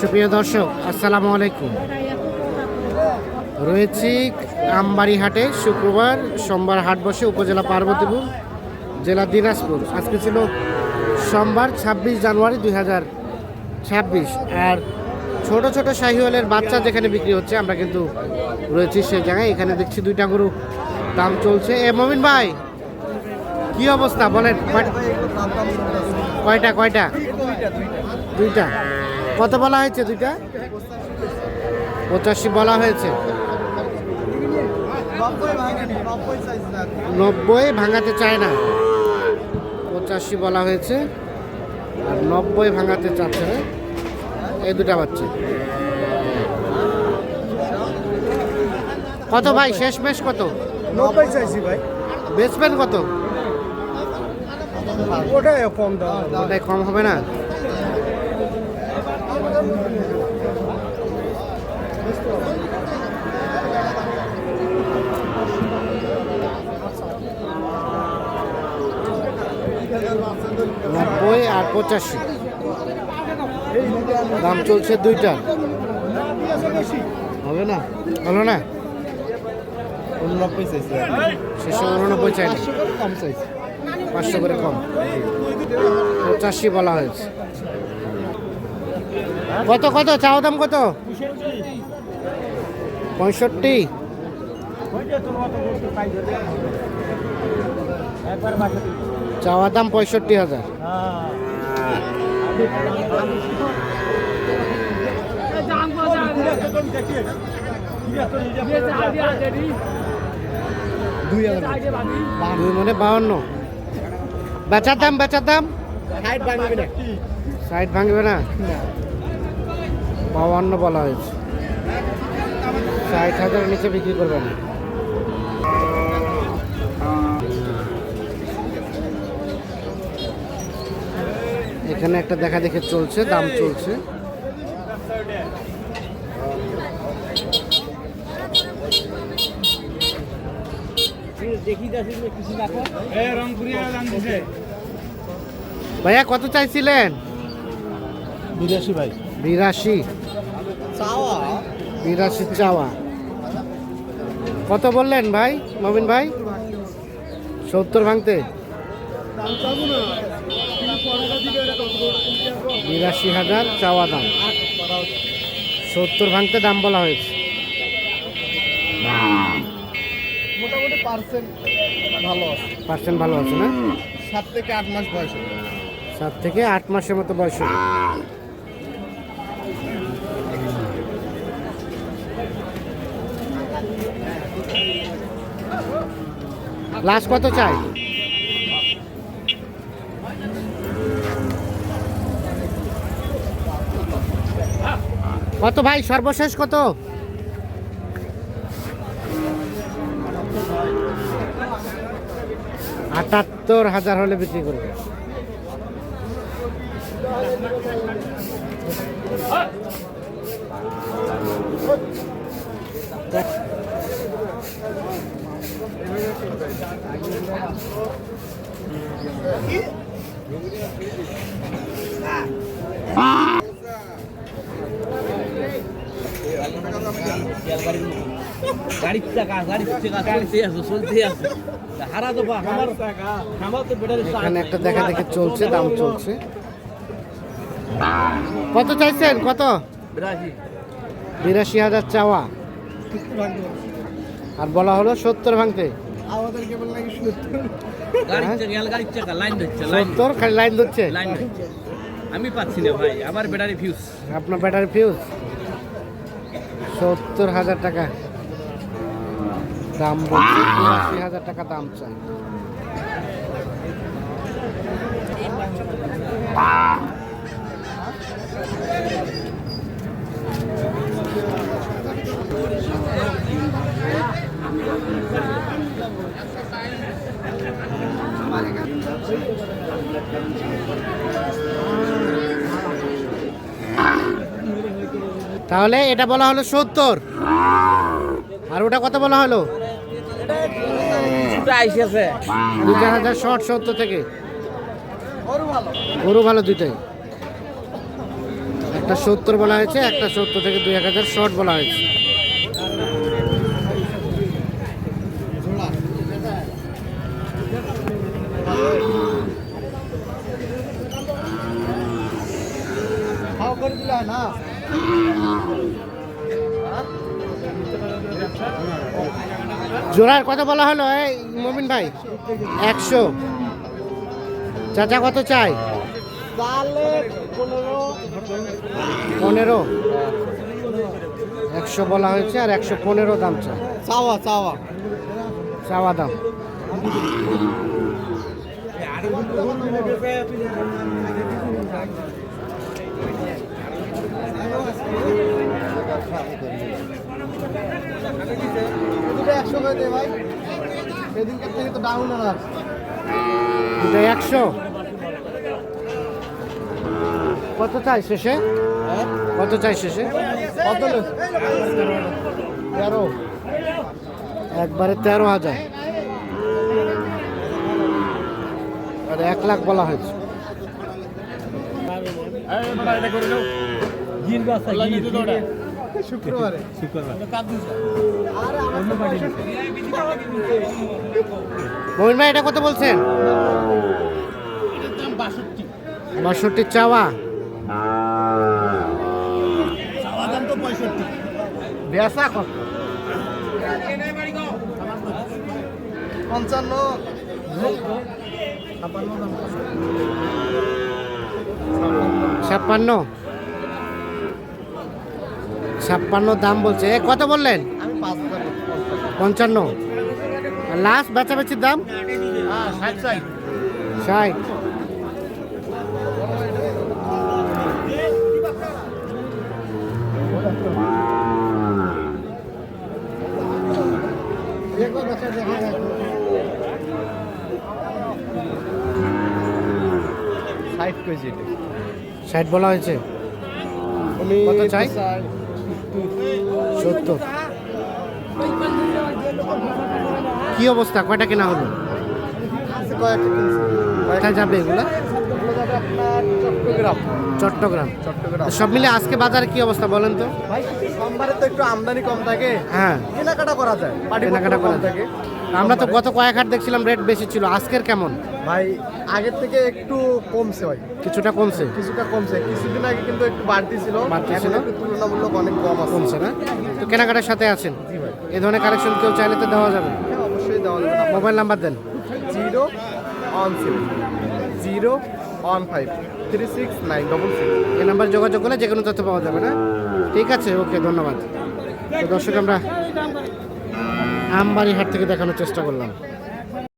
সুপ্রিয় দর্শক, আসসালামু আলাইকুম। রয়েছি আমবাড়ি হাটে। শুক্রবার, সোমবার হাট বসে উপজেলা পার্বতীপুর, জেলা দিনাজপুর। আজকে ছিল সোমবার 26 জানুয়ারি 2026। আর ছোট ছোট শাহিওয়ালের বাচ্চা যেখানে বিক্রি হচ্ছে, আমরা কিন্তু রয়েছি সেই জায়গায়। এখানে দেখছি দুইটা গরু দাম চলছে। মমিন ভাই, কি অবস্থা বলেন? কয়টা কয়টা? দুইটা। কত বলা হয়েছে? দুইটা 85 বলা হয়েছে। 90 ভাঙাতে চায় না। 85 বলা হয়েছে আর 90 ভাঙাতে চাচ্ছে না। এই দুটা বাচ্চা। কত ভাই শেষ মেশ কত? 90 চাইছি ভাই। বেচবেন কত? ওটাই কম দাম। ওটাই কম হবে না? নব্বই আর 85 দাম চলছে দুইটা। হবে না? হলো না? 89 চাইছি। শেষে 89 চাই না, কম চাইছি। 500 করে কম। 85 বলা হয়েছে। কত কত চাও দাম কত? 65। চাওয়া দাম 65,000। দুই মানে 52। বেচার দাম? বেচার দাম সাইড ভাঙবে না। 52 বলা হয়েছে। 60,000 নিচে বিক্রি করবে না। এখানে একটা দেখা দেখে চলছে, দাম চলছে। ভাইয়া কত চাইছিলেন? 82 ভাই। 82 চাওয়া। কত বললেন ভাই মমিন ভাই? 70 ভাঙতে? 82,000 চাওয়া দাম, 70 ভাঙতে দাম বলা হয়েছে। মোটামুটি পার্সেন্ট ভালো আছে। পার্সেন্ট ভালো আছে না? 7 থেকে 8 মাস বয়স। 7 থেকে 8 মাসের মতো বয়স। লাস্ট কত চাই? কত ভাই সর্বশেষ কত? 78,000 হলে বিক্রি করবে। এখানে একটা দেখা দেখে চলছে, দাম চলছে। কত চাইছেন? কত? 82,000 চাওয়া আর বলা হলো 70 ভাঙতে। আমাদের কেবল লাগে 70। 70 খালি লাইন ধরছে। আমি পাচ্ছি না ভাই, আমার ব্যাটারি ফিউজ। আপনার ব্যাটারি ফিউজ। 70,000 টাকা দাম বলছে। 82,000 টাকা দাম চাই। তাহলে এটা বলা হলো 70 আর ওটা কত বলা হলো? 2,000 শর্ট 70 থেকে। গরু ভালো দুইটাই। একটা 70 বলা হয়েছে, একটা 70 থেকে 2000 শর্ট বলা হয়েছে। খাওয়া করে দিলে হয় না। জোড়ার কত বলা হলো এই মমিন ভাই? 100। চাচা কত চাই? 15। 100 বলা হয়েছে আর 115 দাম চাই। চাওয়া চাওয়া চাওয়া দাম। দুটো 100 করে দে ভাই, সেদিনকার থেকে তো ডাউন না। দুটো 100। কত চাই শেষে? কত চাই শেষে? কত? 13। একবারে 13,000 আর 1 লাখ বলা হয়েছে। শুক্রবারে মমিন ভাই এটা কত বলছেন? 62 চাওয়া। দাম তো 65। বেচা কত? 55। 56। 56 দাম বলছে। কত বললেন? আমি 5000 55। আর লাস্ট বেচাবেচির দাম? 60। 60। একবার বেচা দেখা যায়। 60 কেজি। 60 বলা হয়েছে। কত চাই? 70। কি অবস্থা? কয়টা কেনা হলো? কয়েকটা কিনছি। কোথায় যাবে এগুলা? এগুলো যাবে আপনার চট্টগ্রাম। চট্টগ্রাম। সব মিলে আজকে বাজারে কি অবস্থা বলেন তো? ভাই সোমবারে তো একটু আমদানি কম থাকে, হ্যাঁ, কেনাকাটা করা যায়, কেনাকাটা করা যায়। আমরা তো গত কয়েক হাট দেখছিলাম রেট বেশি ছিল, আজকের কেমন? ভাই আগের থেকে একটু কমছে ভাই, কিছুটা কমছে। কিছুটা কমছে। কিছুদিন আগে কিন্তু একটু বাড়তি ছিল, বাড়তি এখন ছিল। একটু তুলনামূলক অনেক কম আছে। কমছে না? তো কেনাকাটার সাথে আছেন, জি ভাই, এই ধরনের কালেকশন কেউ চাইলে তো দেওয়া যাবে। হ্যাঁ অবশ্যই দেওয়া যাবে। মোবাইল নাম্বার দেন। 017 015 36966। এই নাম্বার যোগাযোগ করলে যে কোনো তথ্য পাওয়া যাবে না? ঠিক আছে, ওকে, ধন্যবাদ। তো দর্শক আমরা আমবাড়ি হাট থেকে দেখানোর চেষ্টা করলাম।